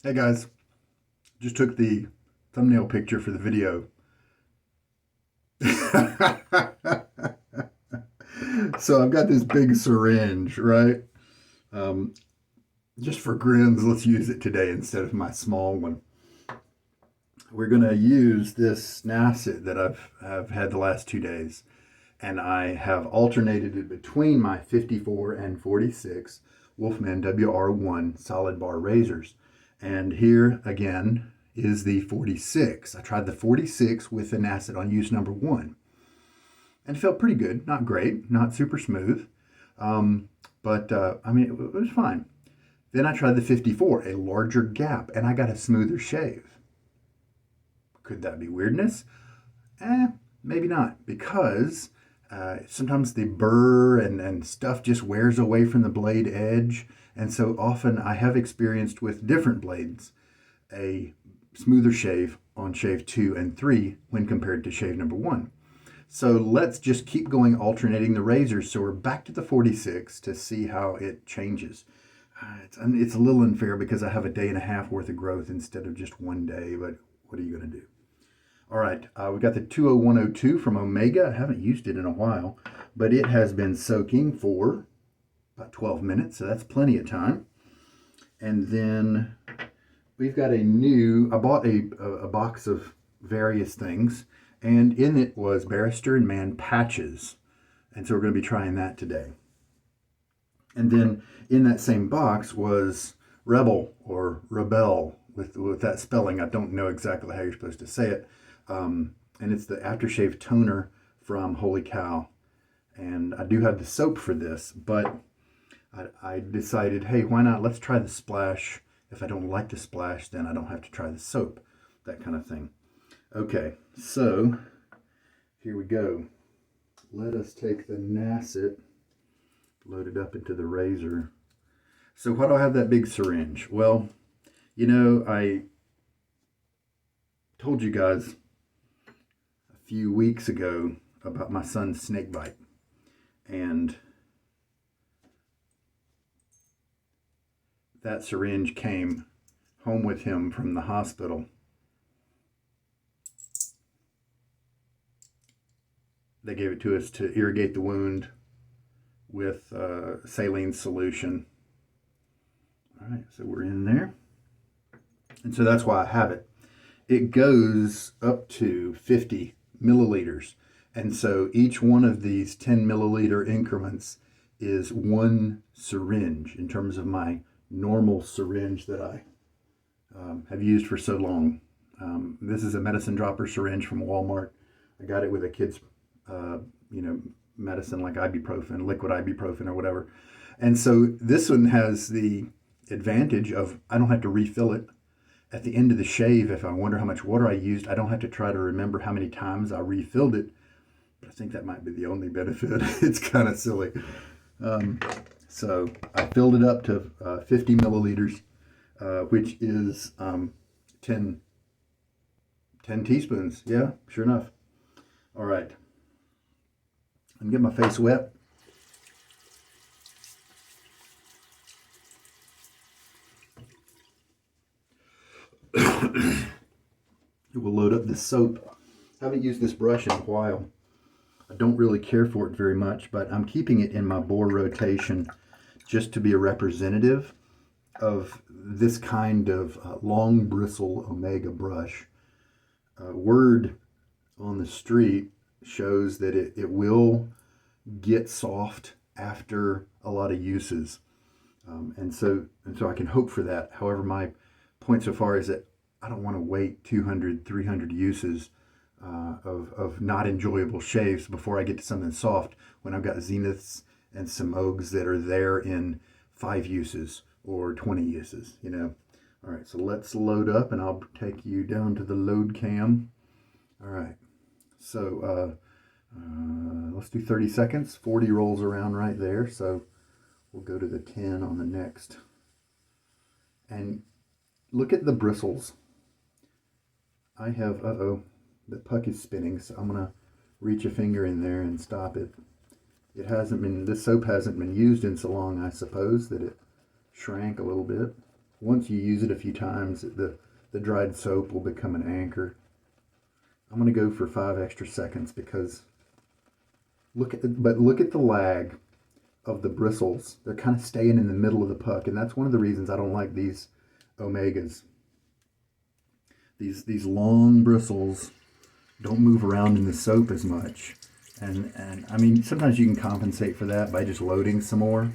Hey guys, just took the thumbnail picture for the video. So I've got this big syringe, right? Um, just for grins, let's use it today instead of my small one. We're going to use this Nacet that I've had the last 2 days, and I have alternated it between my 54 and 46 Wolfman WR1 solid bar razors. And here again is the 46. I tried the 46 with the Nacet on use number 1 and it felt pretty good. Not great, not super smooth, but I mean, it was fine. Then I tried the 54, a larger gap, and I got a smoother shave. Could that be weirdness? Maybe not, because sometimes the burr and stuff just wears away from the blade edge. And so often I have experienced with different blades a smoother shave on shave 2 and 3 when compared to shave number 1. So let's just keep going, alternating the razors. So we're back to the 46 to see how it changes. It's a little unfair because I have a day and a half worth of growth instead of just 1 day, but what are you going to do? All right, we got the 20102 from Omega. I haven't used it in a while, but it has been soaking for about 12 minutes, so that's plenty of time. And then we've got I bought a box of various things, and in it was Barrister and Mann patches. And so we're going to be trying that today. And then in that same box was Rebelle or Rebelle with that spelling. I don't know exactly how you're supposed to say it. And it's the aftershave toner from Holy Cow. And I do have the soap for this, but I decided, hey, why not? Let's try the splash. If I don't like the splash, then I don't have to try the soap, that kind of thing. Okay, so here we go. Let us take the Nacet, load it up into the razor. So why do I have that big syringe? Well, you know, I told you guys a few weeks ago about my son's snake bite. And that syringe came home with him from the hospital. They gave it to us to irrigate the wound with saline solution. All right, so we're in there. And so that's why I have it. It goes up to 50 milliliters. And so each one of these 10 milliliter increments is one syringe in terms of my normal syringe that I have used for so long. This is a medicine dropper syringe from Walmart. I got it with a kid's medicine like ibuprofen, liquid ibuprofen or whatever. And so this one has the advantage of I don't have to refill it at the end of the shave. If I wonder how much water I used, I don't have to try to remember how many times I refilled it. But I think that might be the only benefit. It's kind of silly. So I filled it up to 50 milliliters, which is 10 teaspoons. Yeah, sure enough. All right. I'm getting my face wet. We'll load up this soap. I haven't used this brush in a while. I don't really care for it very much, but I'm keeping it in my bore rotation just to be a representative of this kind of long bristle Omega brush. Word on the street shows that it will get soft after a lot of uses. And so I can hope for that. However, my point so far is that I don't want to wait 200, 300 uses of not enjoyable shaves before I get to something soft when I've got zeniths and some oaks that are there in 5 uses or 20 uses, you know. All right, so let's load up and I'll take you down to the load cam. All right, so let's do 30 seconds. 40 rolls around right there, so we'll go to the 10 on the next. And look at the bristles. I have, the puck is spinning, so I'm gonna reach a finger in there and stop it. This soap hasn't been used in so long, I suppose, that it shrank a little bit. once you use it a few times, the dried soap will become an anchor. I'm going to go for 5 extra seconds because look at the lag of the bristles. They're kind of staying in the middle of the puck, and that's one of the reasons I don't like these Omegas. These long bristles don't move around in the soap as much. And I mean, sometimes you can compensate for that by just loading some more.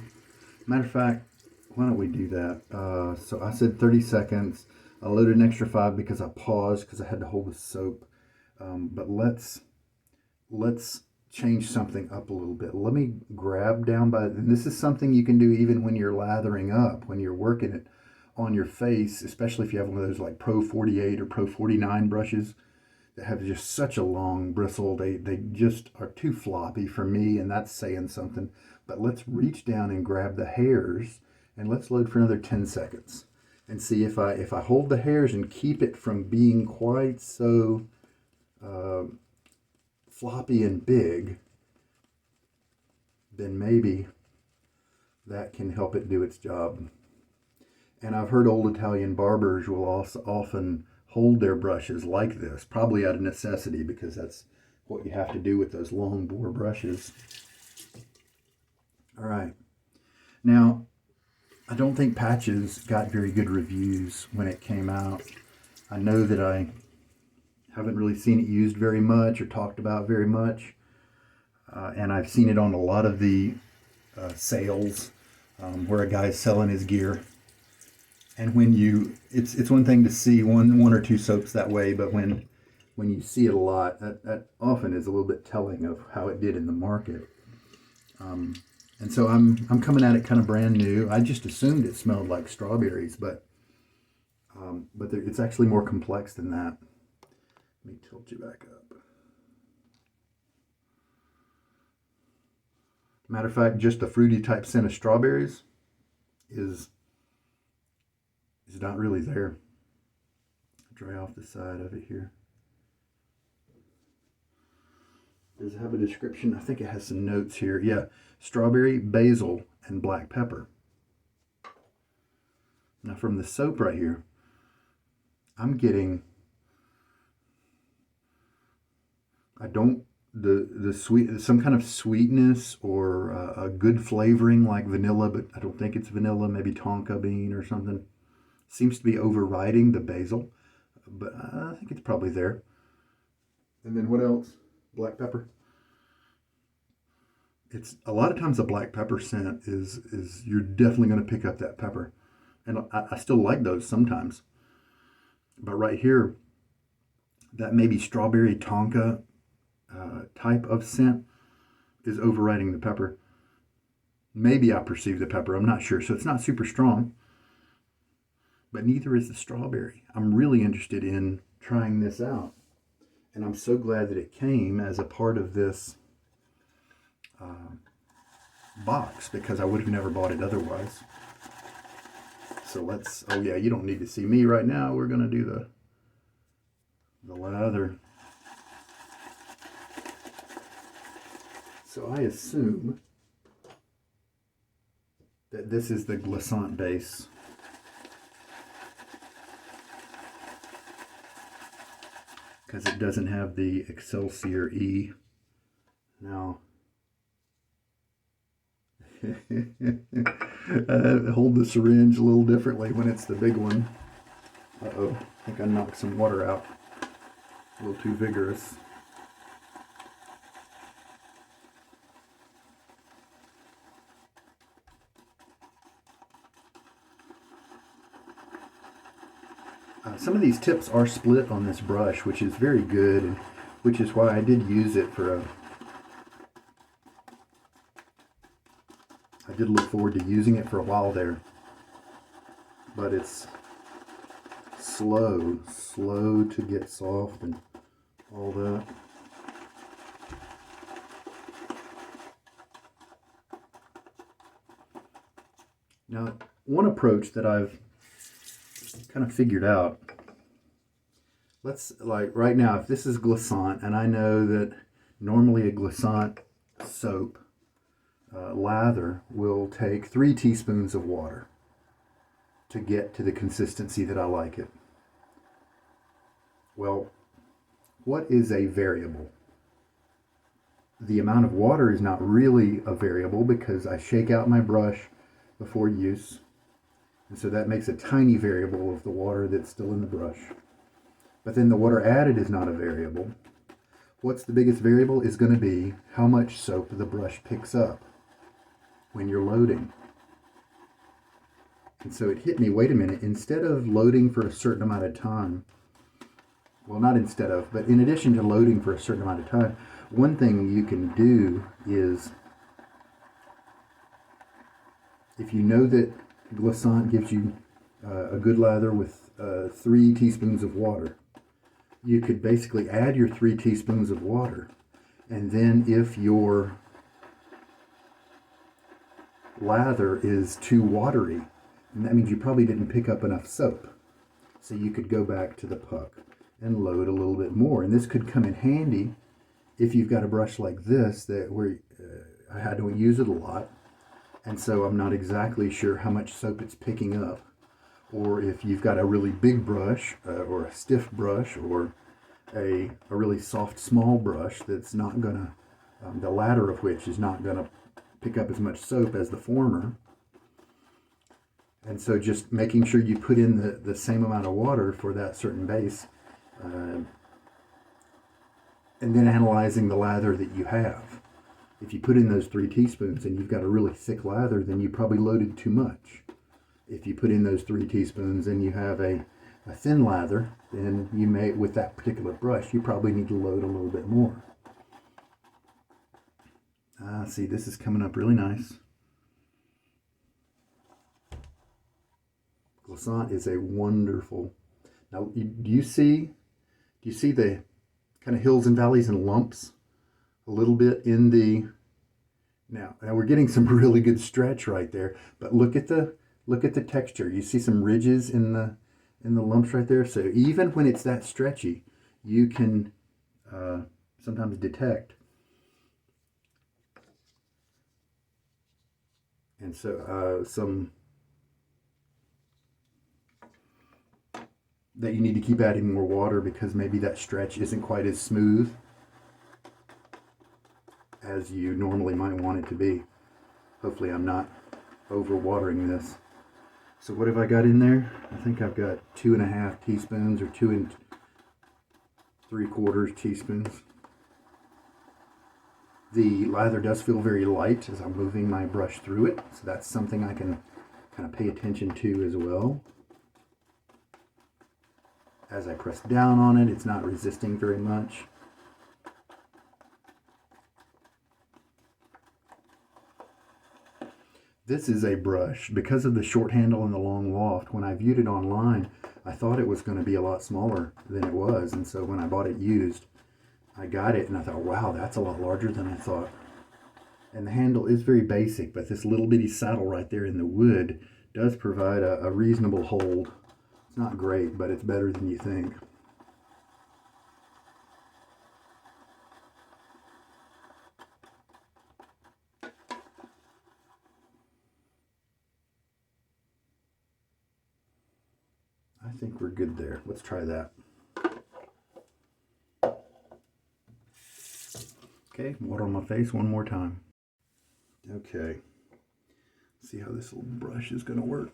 Matter of fact, why don't we do that? So I said 30 seconds. I loaded an extra 5 because I paused because I had to hold the soap. But let's change something up a little bit. Let me grab down by, and this is something you can do even when you're lathering up, when you're working it on your face, especially if you have one of those like Pro 48 or Pro 49 brushes that have just such a long bristle. They just are too floppy for me, and that's saying something. But let's reach down and grab the hairs, and let's load for another 10 seconds and see if I hold the hairs and keep it from being quite so floppy and big, then maybe that can help it do its job. And I've heard old Italian barbers will also often hold their brushes like this, probably out of necessity, because that's what you have to do with those long bore brushes. All right. Now, I don't think Patches got very good reviews when it came out. I know that I haven't really seen it used very much or talked about very much. And I've seen it on a lot of the sales where a guy's selling his gear. And when it's one thing to see one or two soaps that way, but when you see it a lot, that often is a little bit telling of how it did in the market. And so I'm coming at it kind of brand new. I just assumed it smelled like strawberries, but it's actually more complex than that. Let me tilt you back up. Matter of fact, just the fruity type scent of strawberries is not really there. Dry off the side of it here. Does it have a description? I think it has some notes here. Yeah, strawberry, basil, and black pepper. Now from the soap right here, I'm getting, the sweet, some kind of sweetness or a good flavoring like vanilla, but I don't think it's vanilla, maybe tonka bean or something. Seems to be overriding the basil, but I think it's probably there. And then what else? Black pepper. It's a lot of times the black pepper scent is you're definitely going to pick up that pepper, and I still like those sometimes. But right here, that maybe strawberry tonka type of scent is overriding the pepper. Maybe I perceive the pepper. I'm not sure. So it's not super strong, but neither is the strawberry. I'm really interested in trying this out. And I'm so glad that it came as a part of this box, because I would have never bought it otherwise. So let's, oh yeah, you don't need to see me right now. We're going to do the lather. So I assume that this is the glissant base. Because it doesn't have the Excelsior E. Now, hold the syringe a little differently when it's the big one. Uh-oh, I think I knocked some water out. A little too vigorous. Some of these tips are split on this brush, which is very good, and which is why I did use it for I did look forward to using it for a while there. But it's slow to get soft and all that. Now, one approach that I've kind of figured out, let's, like right now, if this is glissant, and I know that normally a glissant soap lather will take 3 teaspoons of water to get to the consistency that I like it? Well, what is a variable? The amount of water is not really a variable because I shake out my brush before use. And so that makes a tiny variable of the water that's still in the brush. But then the water added is not a variable. What's the biggest variable is going to be how much soap the brush picks up when you're loading. And so it hit me, wait a minute, instead of loading for a certain amount of time, well, not instead of, but in addition to loading for a certain amount of time, one thing you can do is, if you know that Glissant gives you a good lather with 3 teaspoons of water, you could basically add your 3 teaspoons of water, and then if your lather is too watery, and that means you probably didn't pick up enough soap, so you could go back to the puck and load a little bit more. And this could come in handy if you've got a brush like this that where I don't use it a lot, and so I'm not exactly sure how much soap it's picking up. Or if you've got a really big brush or a stiff brush or a really soft small brush that's not gonna, the latter of which is not gonna pick up as much soap as the former. And so just making sure you put in the same amount of water for that certain base, and then analyzing the lather that you have. If you put in those 3 teaspoons and you've got a really thick lather, then you probably loaded too much. If you put in those 3 teaspoons and you have a thin lather, then you may, with that particular brush, you probably need to load a little bit more. See, this is coming up really nice. Glissant is a wonderful. Now, do you see the kind of hills and valleys and lumps a little bit in the? Now we're getting some really good stretch right there, but look at the texture. You see some ridges in the lumps right there. So even when it's that stretchy, you can sometimes detect. And so some that you need to keep adding more water because maybe that stretch isn't quite as smooth as you normally might want it to be. Hopefully I'm not over watering this. So what have I got in there? I think I've got 2.5 teaspoons or 2 3/4 teaspoons. The lather does feel very light as I'm moving my brush through it, so that's something I can kind of pay attention to as well. As I press down on it, it's not resisting very much. This is a brush, because of the short handle and the long loft. When I viewed it online, I thought it was going to be a lot smaller than it was, and so when I bought it used, I got it and I thought, wow, that's a lot larger than I thought. And the handle is very basic, but this little bitty saddle right there in the wood does provide a reasonable hold. It's not great, but it's better than you think. I think we're good there. Let's try that. Okay, water on my face one more time. Okay, see how this little brush is going to work.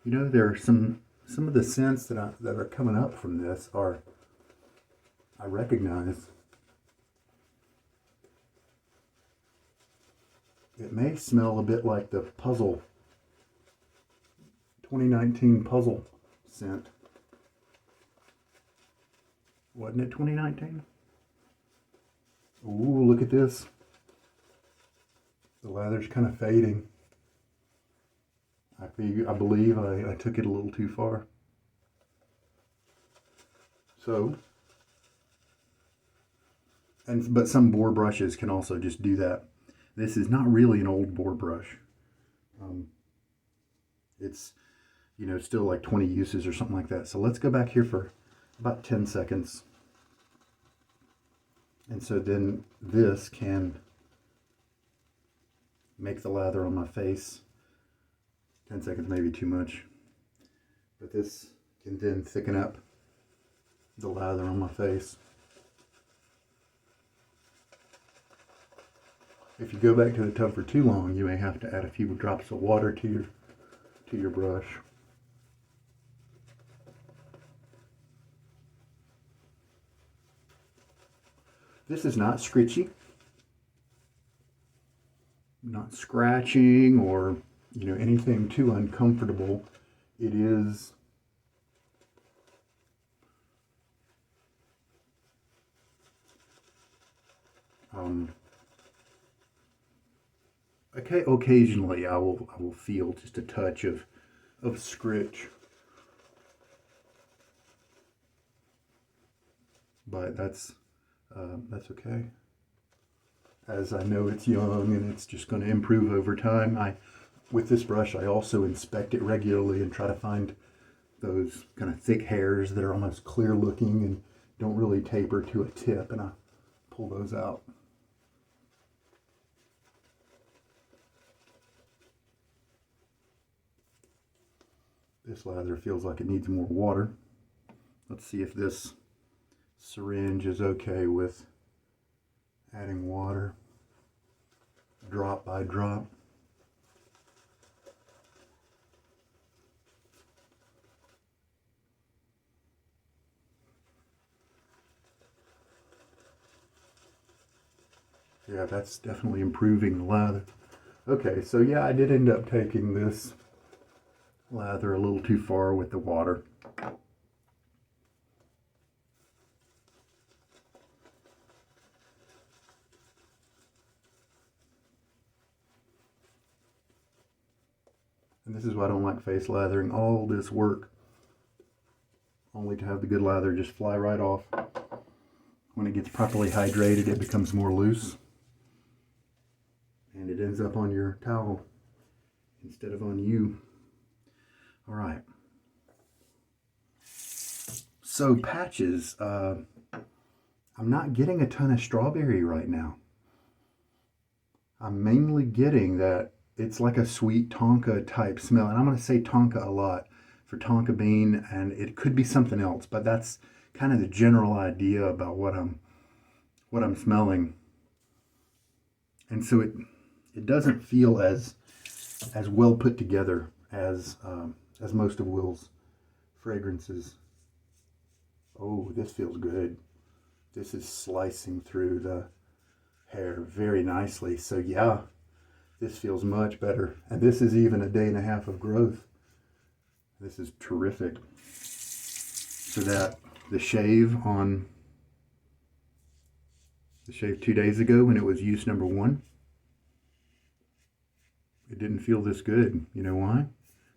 You know, there are some of the scents that are coming up from this are, I recognize. It may smell a bit like the puzzle, 2019 puzzle scent. Wasn't it 2019? Ooh, look at this. The lather's kind of fading. I believe I took it a little too far. So, but some boar brushes can also just do that. This is not really an old boar brush. It's, you know, still like 20 uses or something like that. So let's go back here for about 10 seconds. And so then this can make the lather on my face. 10 seconds may be too much, but this can then thicken up the lather on my face. If you go back to the tub for too long, you may have to add a few drops of water to your brush. This is not scritchy, not scratching or anything too uncomfortable. It is okay. Occasionally, I will feel just a touch of scritch, but that's okay. As I know it's young and it's just going to improve over time. With this brush, I also inspect it regularly and try to find those kind of thick hairs that are almost clear looking and don't really taper to a tip, and I pull those out. This lather feels like it needs more water. Let's see if this syringe is okay with adding water drop by drop. Yeah, that's definitely improving the lather. Okay, so yeah, I did end up taking this lather a little too far with the water. And this is why I don't like face lathering. All this work only to have the good lather just fly right off. When it gets properly hydrated, it becomes more loose. And it ends up on your towel instead of on you. All right. So patches, I'm not getting a ton of strawberry right now. I'm mainly getting that it's like a sweet tonka type smell. And I'm going to say tonka a lot for tonka bean, and it could be something else, but that's kind of the general idea about what I'm smelling. And so it doesn't feel as well put together as most of Will's fragrances. Oh, this feels good. This is slicing through the hair very nicely. So yeah, this feels much better. And this is even a day and a half of growth. This is terrific. So that the shave 2 days ago when it was use number 1, it didn't feel this good. You know why?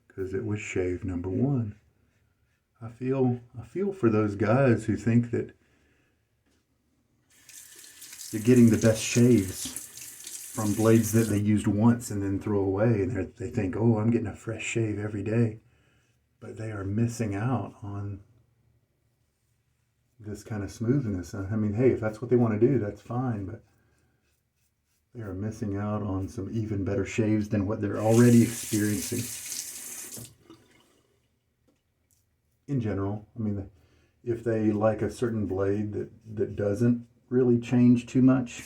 Because it was shave number 1. I feel for those guys who think that you're getting the best shaves from blades that they used once and then throw away, and they think, oh, I'm getting a fresh shave every day. But they are missing out on this kind of smoothness. I mean, hey, if that's what they want to do, that's fine, but they are missing out on some even better shaves than what they're already experiencing. In general, I mean, if they like a certain blade that doesn't really change too much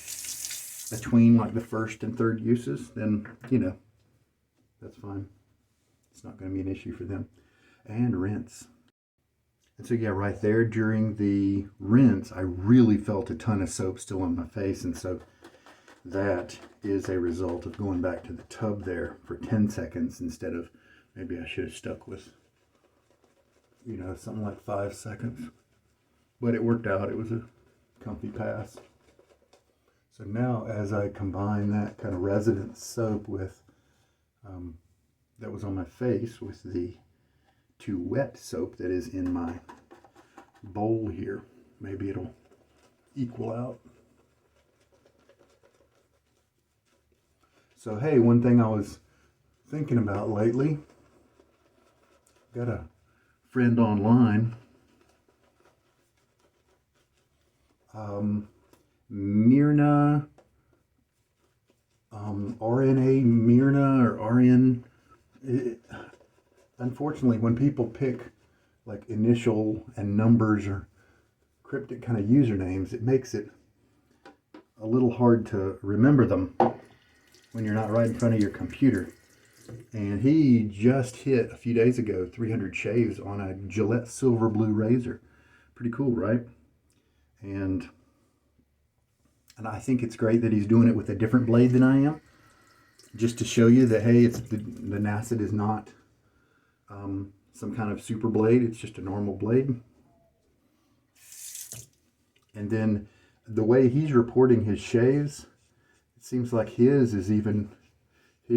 between like the first and third uses, then, that's fine. It's not going to be an issue for them. And rinse. And so yeah, right there during the rinse, I really felt a ton of soap still on my face. And so that is a result of going back to the tub there for 10 seconds instead of, maybe I should have stuck with, something like 5 seconds. But it worked out. It was a comfy pass. So now as I combine that kind of resident soap with, that was on my face with the too wet soap that is in my bowl here, maybe it'll equal out. So hey, one thing I was thinking about lately, got a friend online, Myrna RNA Myrna or RN. Unfortunately, when people pick like initial and numbers or cryptic kind of usernames, it makes it a little hard to remember them when you're not right in front of your computer. And he just hit a few days ago 300 shaves on a Gillette silver blue razor. Pretty cool, right? And I think it's great that he's doing it with a different blade than I am, just to show you that, hey, it's the Nacet is not some kind of super blade. It's just a normal blade. And then the way he's reporting his shaves, it seems like his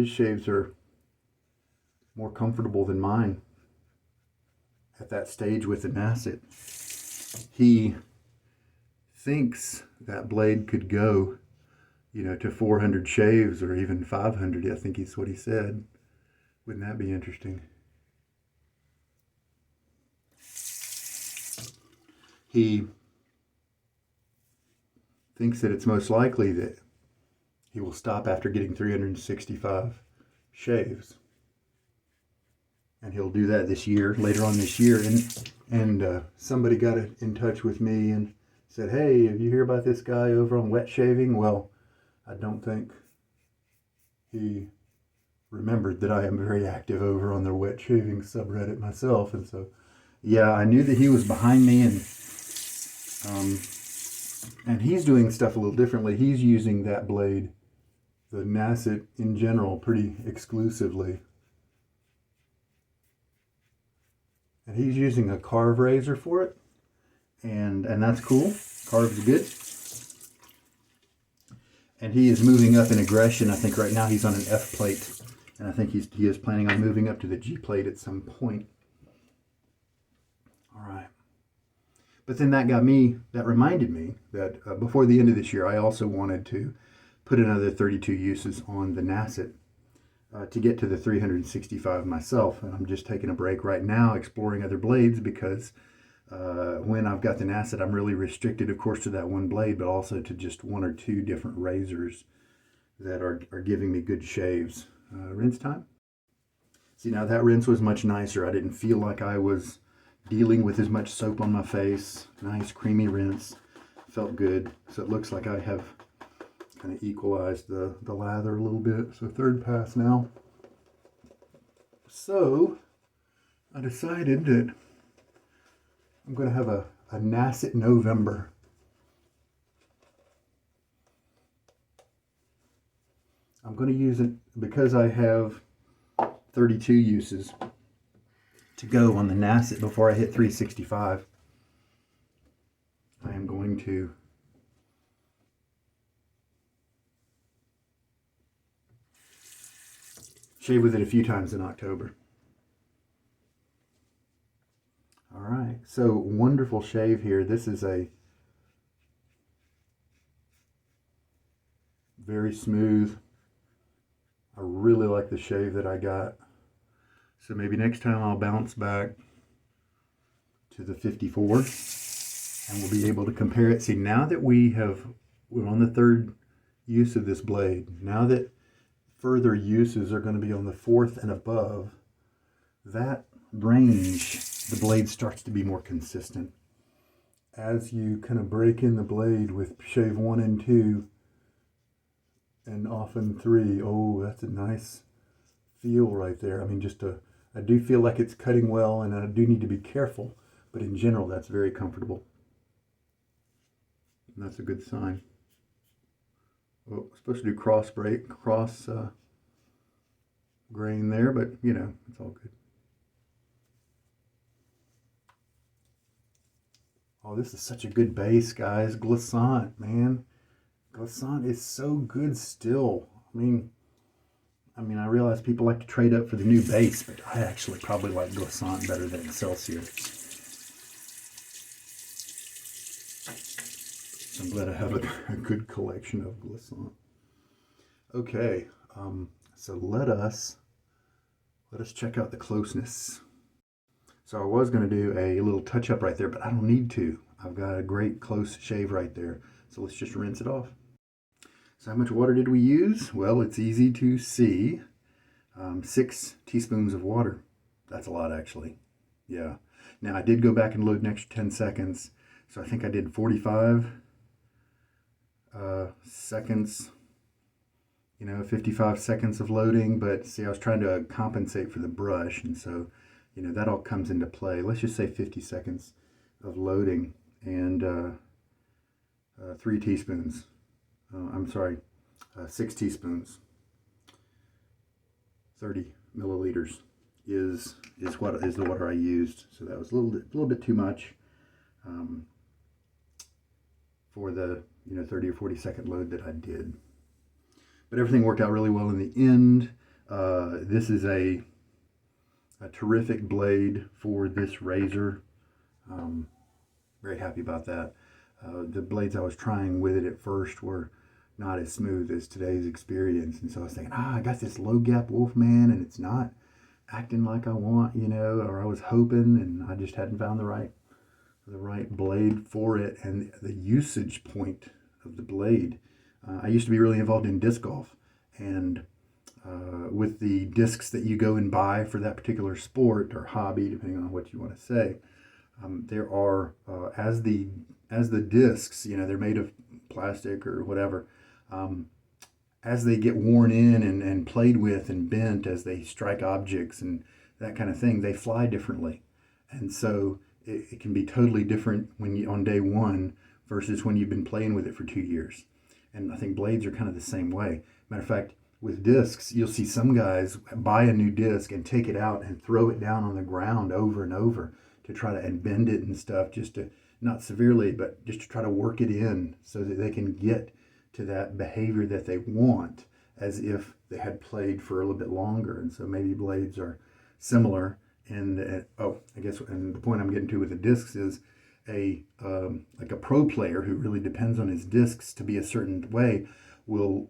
shaves are more comfortable than mine at that stage with the Nacet. He thinks that blade could go, to 400 shaves or even 500. I think it's what he said. Wouldn't that be interesting? He thinks that it's most likely that he will stop after getting 365 shaves. And he'll do that this year, later on this year. And somebody got in touch with me and said, hey, have you heard about this guy over on wet shaving? Well, I don't think he remembered that I am very active over on the wet shaving subreddit myself. And so, yeah, I knew that he was behind me, and he's doing stuff a little differently. He's using that blade, the Nacet in general, pretty exclusively. And he's using a carve razor for it. And that's cool. Carved's good. And he is moving up in aggression. I think right now he's on an F plate. And I think he is planning on moving up to the G plate at some point. All right. But then that reminded me that before the end of this year, I also wanted to put another 32 uses on the Nacet to get to the 365 myself. And I'm just taking a break right now exploring other blades because when I've got the Nacet, I'm really restricted, of course, to that one blade, but also to just one or two different razors that are giving me good shaves. Rinse time. See, now that rinse was much nicer. I didn't feel like I was dealing with as much soap on my face. Nice creamy rinse. Felt good. So it looks like I have kind of equalized the lather a little bit. So third pass now. So I decided that I'm going to have a Nacet November. I'm going to use it because I have 32 uses to go on the Nacet before I hit 365. I am going to shave with it a few times in October. All right, so wonderful shave here. This is a very smooth. I really like the shave that I got. So maybe next time I'll bounce back to the 54 and we'll be able to compare it. See, now that we're on the third use of this blade, now that further uses are going to be on the fourth and above, that range, the blade starts to be more consistent. As you kind of break in the blade with shave 1 and 2, and often 3, oh, that's a nice feel right there. I mean, I do feel like it's cutting well, and I do need to be careful, but in general, that's very comfortable. And that's a good sign. Well, I'm supposed to do cross grain there, but it's all good. Oh, this is such a good base, guys. Glissant, man. Glissant is so good still. I mean, I realize people like to trade up for the new base, but I actually probably like Glissant better than Excelsior. I'm glad I have a good collection of Glissant. Okay, so let us check out the closeness. So I was going to do a little touch up right there, but I don't need to. I've got a great close shave right there. So let's just rinse it off. So how much water did we use? Well, it's easy to see. 6 teaspoons of water. That's a lot, actually. Yeah. Now, I did go back and load an extra 10 seconds. So I think I did 45 seconds, 55 seconds of loading. But see, I was trying to compensate for the brush. And so, that all comes into play. Let's just say 50 seconds of loading and 3 teaspoons. I'm sorry, 6 teaspoons. 30 milliliters is the water I used. So that was a little bit too much for the 30 or 40 second load that I did. But everything worked out really well in the end. This is a terrific blade for this razor. Very happy about that. The blades I was trying with it at first were not as smooth as today's experience, and so I was thinking, I got this low gap Wolfman and it's not acting like I want, or I was hoping, and I just hadn't found the right blade for it. And the usage point of the blade, I used to be really involved in disc golf, and with the discs that you go and buy for that particular sport or hobby, depending on what you want to say, there are as the discs, they're made of plastic or whatever, as they get worn in and played with and bent as they strike objects and that kind of thing, they fly differently. And so it can be totally different on day one versus when you've been playing with it for 2 years. And I think blades are kind of the same way. Matter of fact, with discs, you'll see some guys buy a new disc and take it out and throw it down on the ground over and over to try to and bend it and stuff, just to, not severely, but just to try to work it in so that they can get to that behavior that they want, as if they had played for a little bit longer. And so maybe blades are similar. And I guess, and the point I'm getting to with the discs is like a pro player who really depends on his discs to be a certain way will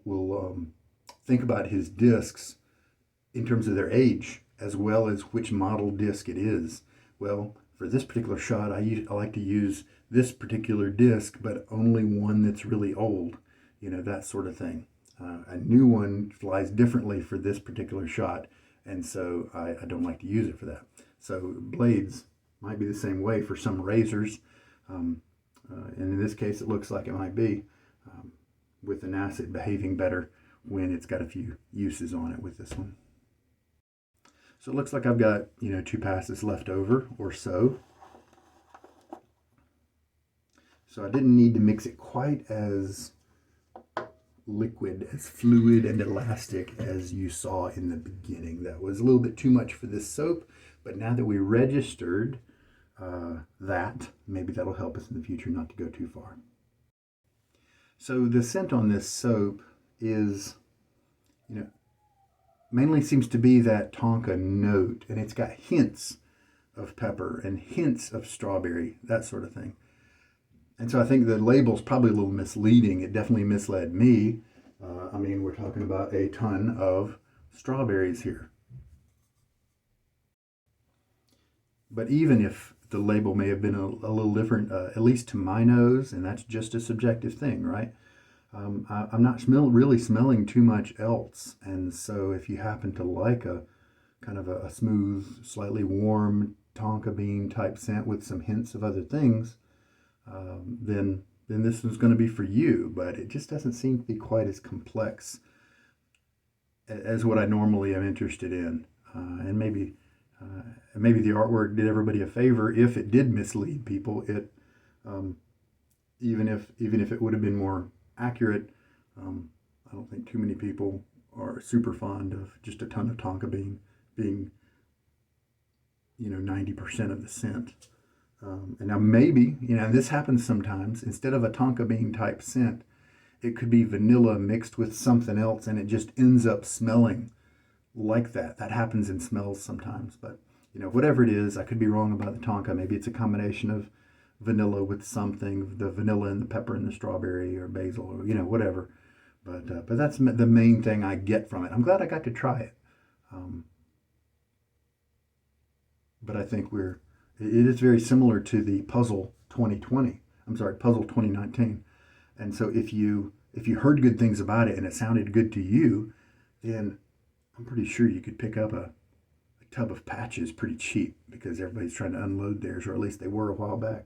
think about his discs in terms of their age as well as which model disc it is. Well, for this particular shot, I like to use this particular disc, but only one that's really old, that sort of thing. A new one flies differently for this particular shot, and so I don't like to use it for that. So blades might be the same way for some razors, and in this case, it looks like it might be, with the Nacet behaving better when it's got a few uses on it with this one. So it looks like I've got, 2 passes left over or so. So I didn't need to mix it quite as liquid, as fluid and elastic as you saw in the beginning. That was a little bit too much for this soap, but now that we registered that, maybe that'll help us in the future not to go too far. So the scent on this soap is, mainly seems to be that tonka note, and it's got hints of pepper and hints of strawberry, that sort of thing. And so I think the label's probably a little misleading. It definitely misled me. We're talking about a ton of strawberries here. But even if the label may have been a little different, at least to my nose, and that's just a subjective thing, right? I'm not really smelling too much else. And so if you happen to like a kind of a smooth, slightly warm tonka bean type scent with some hints of other things, then this one's going to be for you. But it just doesn't seem to be quite as complex as what I normally am interested in. And maybe the artwork did everybody a favor if it did mislead people. Even if it would have been more accurate, I don't think too many people are super fond of just a ton of tonka bean being 90% of the scent. And now maybe, this happens sometimes, instead of a tonka bean type scent, it could be vanilla mixed with something else, and it just ends up smelling like that. That happens in smells sometimes. But whatever it is, I could be wrong about the tonka. Maybe it's a combination of vanilla with something, the vanilla and the pepper and the strawberry or basil, or whatever. But that's the main thing I get from it. I'm glad I got to try it. But I think it is very similar to the Puzzle 2019. And so if you if you heard good things about it and it sounded good to you, then I'm pretty sure you could pick up a tub of patches pretty cheap because everybody's trying to unload theirs, or at least they were a while back.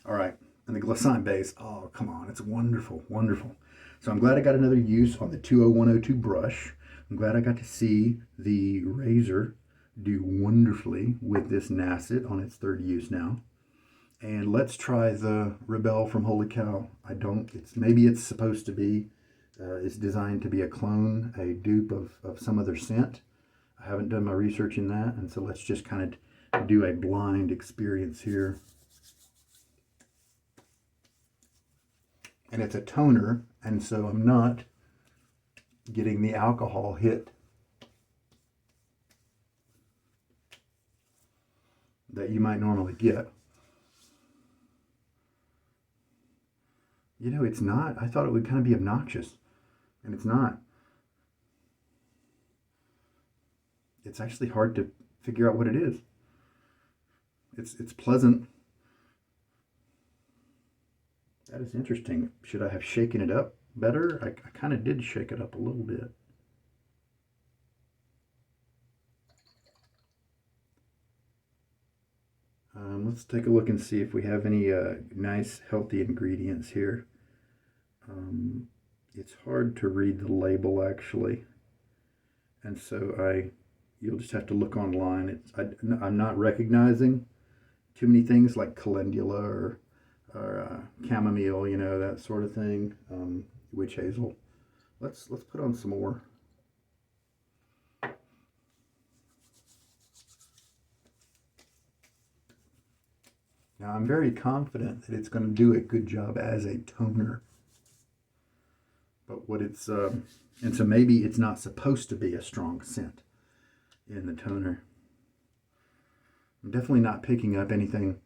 All right, and the glissant base, oh, come on, it's wonderful, wonderful. So I'm glad I got another use on the 20102 brush. I'm glad I got to see the razor do wonderfully with this Nacet on its third use now. And let's try the Rebelle from Holy Cow. Maybe it's supposed to be, it's designed to be a clone, a dupe of some other scent. I haven't done my research in that, and so let's just kind of do a blind experience here. And it's a toner, and so I'm not getting the alcohol hit that you might normally get. You know, it's not. I thought it would kind of be obnoxious, and it's not. It's actually hard to figure out what it is. It's pleasant. That is interesting. Should I have shaken it up better? I kind of did shake it up a little bit. Let's take a look and see if we have any nice, healthy ingredients here. It's hard to read the label, actually. And so you'll just have to look online. I'm not recognizing too many things like calendula or chamomile, you know, that sort of thing. Witch hazel. Let's put on some more. Now I'm very confident that it's going to do a good job as a toner. But and so maybe it's not supposed to be a strong scent in the toner. I'm definitely not picking up anything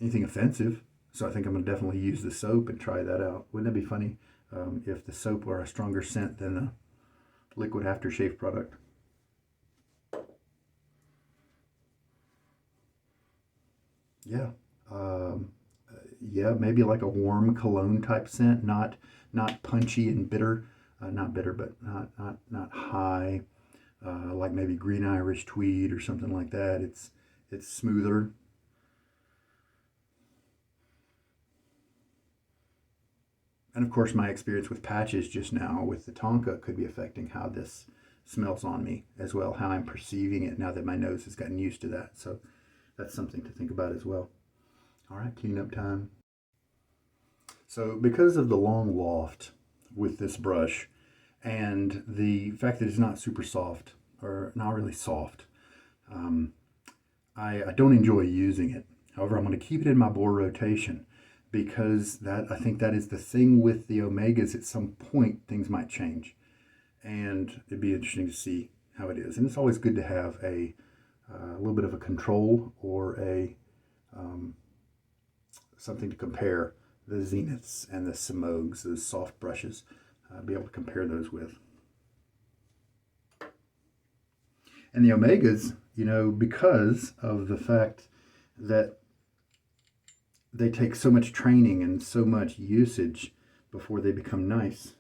offensive. So I think I'm going to definitely use the soap and try that out. Wouldn't that be funny if the soap were a stronger scent than the liquid aftershave product? Yeah. Yeah, maybe like a warm cologne type scent, not punchy and bitter, not bitter, but not high, like maybe green Irish tweed or something like that. It's smoother. And of course, my experience with patches just now with the Tonka could be affecting how this smells on me as well, how I'm perceiving it now that my nose has gotten used to that. So that's something to think about as well. All right, cleanup time. So because of the long loft with this brush and the fact that it's not super soft, or not really soft, I don't enjoy using it. However, I'm going to keep it in my bore rotation because I think that is the thing with the Omegas. At some point, things might change, and it'd be interesting to see how it is. And it's always good to have a little bit of a control or something to compare the Zeniths and the Simogs, those soft brushes, be able to compare those with. And the Omegas, you know, because of the fact that they take so much training and so much usage before they become nice,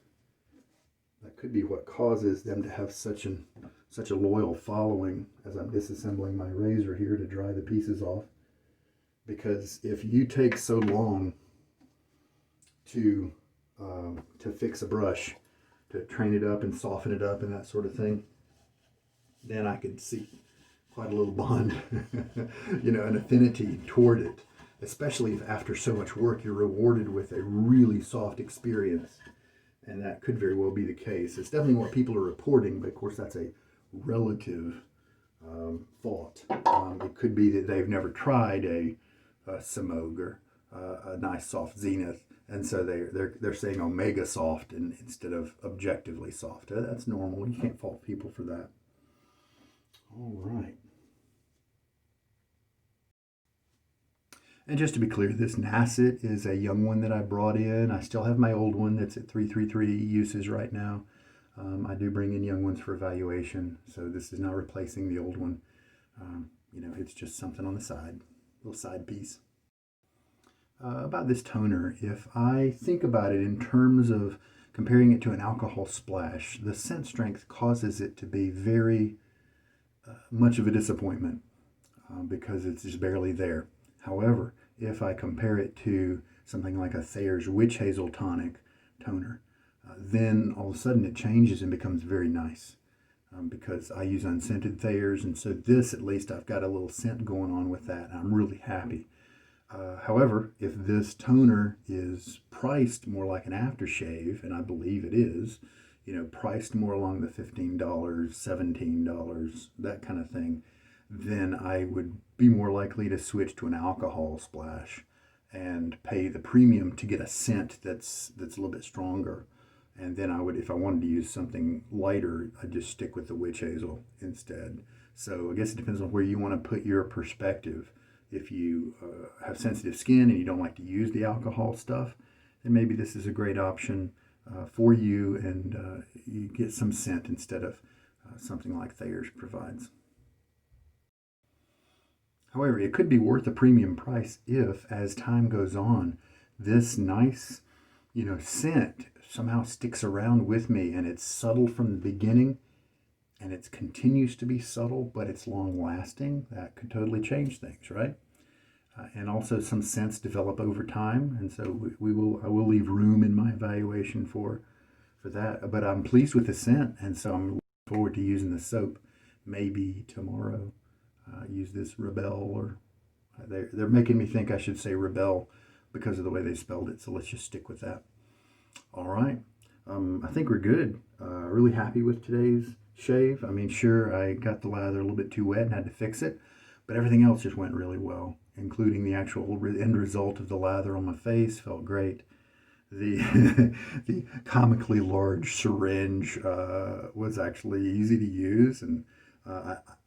that could be what causes them to have such a loyal following. As I'm disassembling my razor here to dry the pieces off, because if you take so long to fix a brush, to train it up and soften it up and that sort of thing, then I could see quite a little bond, you know, an affinity toward it, especially if after so much work you're rewarded with a really soft experience. And that could very well be the case. It's definitely what people are reporting, but of course that's a relative thought. It could be that they've never tried a Simog or a nice soft Zenith, and so they're saying Omega soft instead of objectively soft. That's normal. You can't fault people for that. All right. And just to be clear, this Nacet is a young one that I brought in. I still have my old one that's at 333 uses right now. I do bring in young ones for evaluation, so this is not replacing the old one. You know, it's just something on the side, little side piece. about this toner. If I think about it in terms of comparing it to an alcohol splash, the scent strength causes it to be very much of a disappointment because it's just barely there. However, if I compare it to something like a Thayer's Witch Hazel Tonic toner, then all of a sudden it changes and becomes very nice. Because I use unscented Thayers, and so this, at least, I've got a little scent going on with that, and I'm really happy. However, if this toner is priced more like an aftershave, and I believe it is, priced more along the $15, $17, that kind of thing, then I would be more likely to switch to an alcohol splash and pay the premium to get a scent that's a little bit stronger. And then I would, if I wanted to use something lighter, I'd just stick with the witch hazel instead. So I guess it depends on where you want to put your perspective. If you have sensitive skin and you don't like to use the alcohol stuff, then maybe this is a great option for you, and you get some scent instead of something like Thayer's provides. However, it could be worth a premium price if, as time goes on, this nice, scent somehow sticks around with me, and it's subtle from the beginning, and it continues to be subtle, but it's long lasting. That could totally change things, right? And also some scents develop over time, and so I will leave room in my evaluation for that. But I'm pleased with the scent, and so I'm looking forward to using the soap. Maybe tomorrow, use this Rebelle, or they're making me think I should say Rebelle because of the way they spelled it. So let's just stick with that. All right. I think we're good. Really happy with today's shave. I mean, sure, I got the lather a little bit too wet and had to fix it, but everything else just went really well, including the actual end result of the lather on my face. Felt great. The the comically large syringe was actually easy to use, and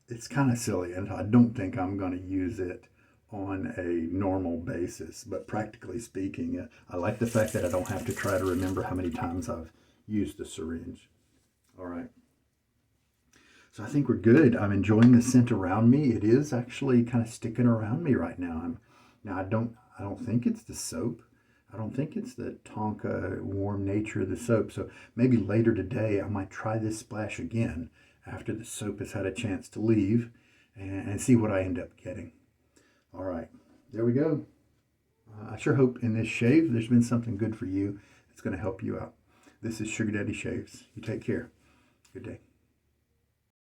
it's kind of silly, and I don't think I'm going to use it on a normal basis. But practically speaking, I like the fact that I don't have to try to remember how many times I've used the syringe. All right. So I think we're good. I'm enjoying the scent around me. It is actually kind of sticking around me right now. I don't think it's the soap. I don't think it's the tonka warm nature of the soap. So maybe later today I might try this splash again after the soap has had a chance to leave, and see what I end up getting. All right, there we go. I sure hope in this shave there's been something good for you. It's going to help you out. This is Sugar Daddy Shaves. You take care. Good day.